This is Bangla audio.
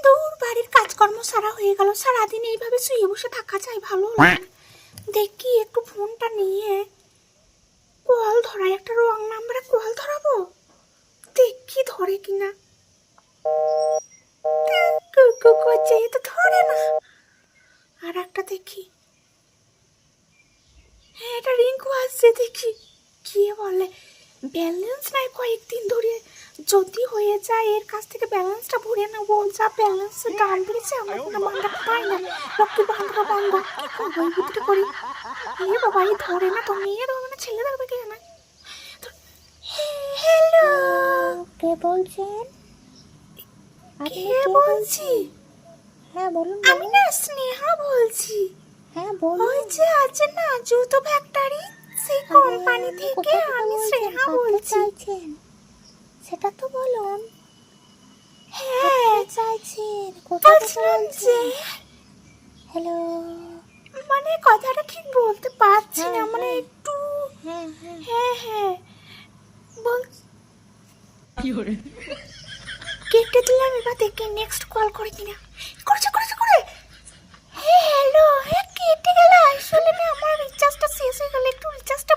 তোর বাড়ির কাজকর্ম সারা হয়ে গেল, সারাদিন এইভাবে শুয়ে বসে থাকা যায়, ভালো লাগে না। দেখি একটু ফোনটা নিয়ে কল ধরাই, একটা রং নাম্বারে কল ধরাবো, দেখি ধরে কিনা। কুকু করছে, এ তো ধরে না। আর একটা দেখি, হ্যাঁ এটা রিঙ্কু আসছে, দেখি কি বলে। ব্যালেন্স নাই কয়েকদিন ধরে, যদি হয়ে যায় এর কাছ থেকে ব্যালেন্সটা ভরে নেবো। যা ব্যালেন্সের দাম বেড়েছে, আমরা কোনো বান্ধাটা পাই না। লক্ষ্মী বান্ধব বন্ধ, কি করবো এই বুদ্ধিটা করি। এ বাবা, এই ধরে না তো, মেয়ে ধরবে না ছেলে ধরবে কে না। হ্যালো, কে বলছেন? কে বলছি? হ্যাঁ বলুন। আমি না স্নেহা বলছি। হ্যাঁ বলুন। ওই যে আছে না জুতো ফ্যাক্টরি, সেই কোম্পানি থেকে আমি স্নেহা বলছি। সেটা তো বলুন। হ্যাঁ চাইছেন বলছিলাম যে, হ্যালো। মানে কথাটা ঠিক বলতে পারছি না, হ্যাঁ, মানে হ্যাঁ। একটু। হ্যাঁ হ্যাঁ। হ্যাঁ হ্যাঁ বল, কেটে দিলাম, এবার দেখি নেক্সট কল করে কিনা। করেছে করেছে করে। হ্যাঁ হ্যালো, হ্যাঁ কেটে গেল। আসলে না আমার রিচার্জটা শেষ হয়ে গেল, একটু রিচার্জটা